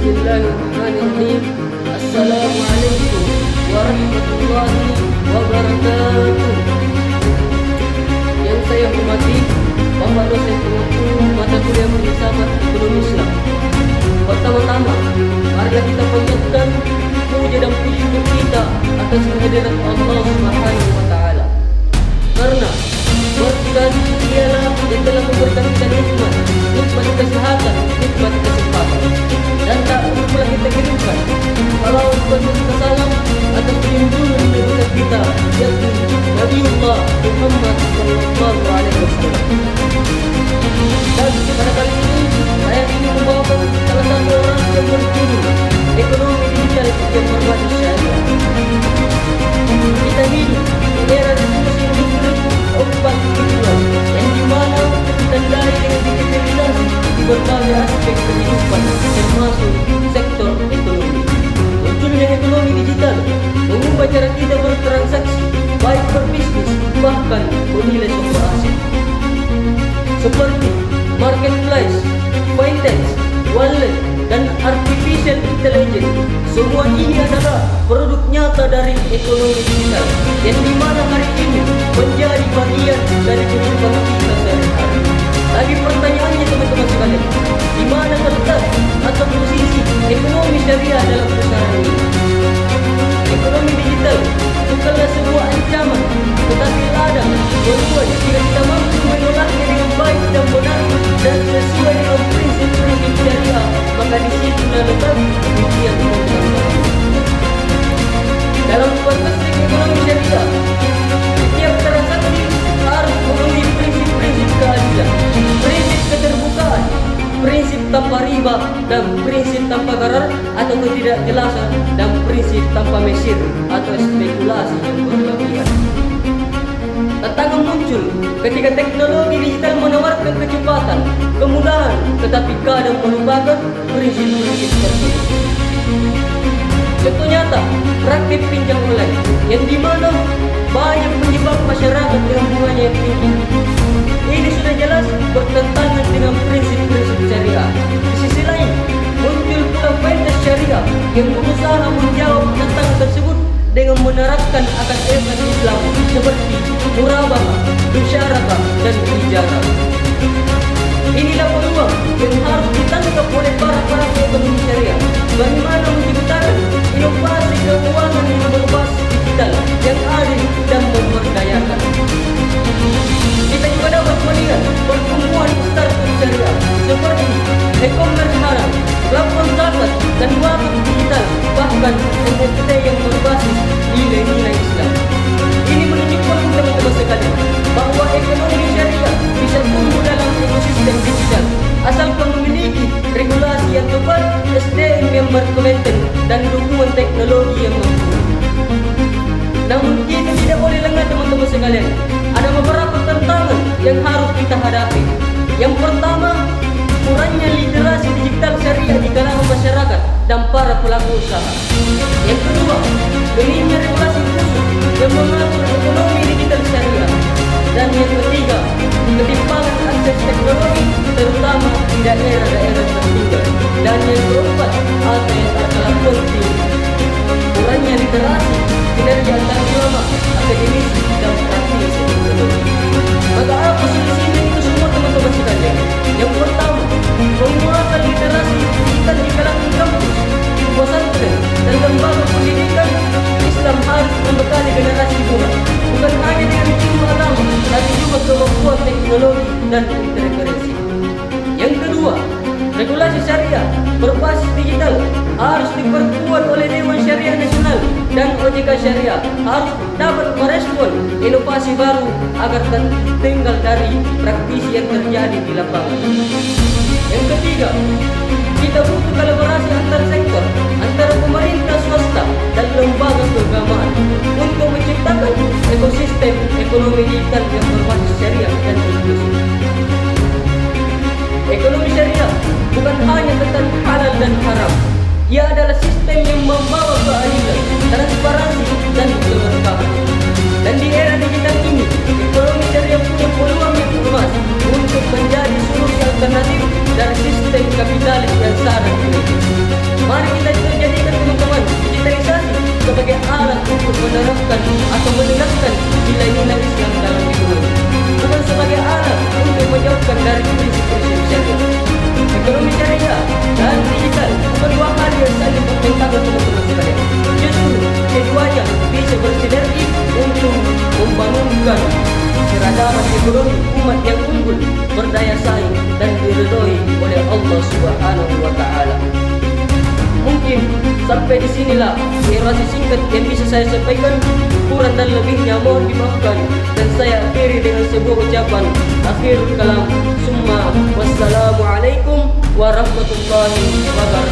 Bismillahirrahmanirrahim. Assalamualaikum warahmatullahi wabarakatuh. Yang saya hormati Bapak dosen pengaku mata kuliah filsafat ekonomi Islam. Pertama-tama, marilah kita panjatkan puja dan puji syukur kita atas kehadiran Allah Subhanahu wa taala. Karena berkat Dialah yang telah memberikan kita nikmat kesehatan, nikmat kesempatan, dan tak perlu pula kita kirimkan salawat dan salam atas junjungan Nabi kita, yaitu Nabiullah Muhammad sallallahu alaihi wasallam. Dan pada kali ini saya ingin membawakan salah satu orang yang berjudul ekonomi digital yang berbasis syariah. Kita hidup di era revolusi industri 4.0 yang dimana ditandai dengan digitalisasi di berbagai aspek kehidupan termasuk sektor ekonomi. Munculnya ekonomi digital mengubah cara kita bertransaksi, baik berbisnis bahkan menilai sebuah aset. Seperti marketplace, finance, wallet, dan artificial intelligence. Semua ini adalah produk nyata dari ekonomi digital yang dimana hari ini menjadi bagian dari kehidupan kita sehari-hari. Lagi pertanyaannya teman-teman sekalian, di mana terletak atau posisi ekonomi syariah dalam perkara ini? Ekonomi digital bukanlah sebuah ancaman, tetapi ladang berbuat jika kita mampu menolaknya dengan baik dan benar dan sesuai dengan prinsip-prinsip syariah, maka di situ letak ujian pemberontakan. Dalam konteks ekonomi syariah, setiap transaksi harus memenuhi prinsip-prinsip keadilan, prinsip keterbukaan, prinsip tanpa riba, dan prinsip tanpa gharar atau ketidakjelasan, dan prinsip tanpa mesir atau spekulasi yang berlebihan. Tantangan muncul ketika teknologi digital menawarkan kecepatan, kemudahan, tetapi kadang melupakan prinsip-prinsip tersebut. Contoh nyata, praktik pinjam online yang dimana banyak menyebab masyarakat dengan bunganya yang tinggi. Ini sudah jelas bertentangan dengan prinsip-prinsip syariah. Di sisi lain, muncul pula finance syariah yang berusaha menjawab tantangan tersebut dengan menerapkan akad-akad Islam seperti murabahah, musyarakah, dan ijarah. Inilah peluang yang harus ditangkap oleh para ekonomi syariah. Bagaimana menciptakan inovasi keuangan yang berbasis digital yang adil dan memberdayakan. Kita juga dapat melihat pertumbuhan startup syariah seperti e-commerce halal, platform zakat, dan wakaf digital, bahkan NFT yang berbasis nilai-nilai Islam. Ini menunjukkan teman-teman sekalian bahwa ekonomi syariah bisa tumbuh dalam ekosistem digital asalkan memiliki regulasi yang tepat, SDM yang berkompeten, dan dukungan teknologi yang mampu. Namun kita tidak boleh lengah teman-teman sekalian. Ada beberapa tantangan yang harus kita hadapi. Yang pertama, kurangnya literasi digital syariah di kalangan masyarakat dan para pelaku usaha. Yang kedua, minimnya regulasi khusus yang mengatur ekonomi digital syariah. Dan yang ketiga, ketimpangan akses teknologi terutama di daerah-daerah tertinggal. Dan yang keempat, atau yang tak kalah penting, kurangnya literasi kinerja antar ulama, akademisi, dan praktisi ekonomi. Maka apa solusinya itu semua teman-teman sekalian? Yang pertama, penguatan literasi digital di kalangan kampus, pesantren, dan lembaga pendidikan Islam harus membekali generasi muda, bukan hanya dengan ilmu agama, tapi juga kemampuan teknologi dan interferensi. Yang kedua, regulasi syariah berbasis digital harus diperkuat oleh Dewan Syariah Nasional dan OJK Syariah harus dapat merespon inovasi baru agar tertinggal dari praktisi yang terjadi di lapangan. Yang ketiga, kita butuh kolaborasi antar sektor, antara pemerintah, swasta, dan lembaga keagamaan untuk menciptakan ekosistem ekonomi digital yang berbasis syariah dan inklusif. Ekonomi syariah bukan hanya tentang halal dan haram. Ia adalah sistem yang membawa keadilan, transparansi, dan keberkahan. Dan di era digital ini, ekonomi syariah punya peluang yang emas untuk menjadi solusi alternatif dari sistem kapitalis yang syarat kritis. ekonomi umat yang unggul, berdaya saing dan diridhoi oleh Allah Subhanahu wa taala. Mungkin sampai di sinilah narasi singkat yang bisa saya sampaikan. Kurang dan lebihnya mohon dimaafkan, dan saya akhiri dengan sebuah ucapan akhirul kalam. Summa wassalamualaikum warahmatullahi wabarakatuh.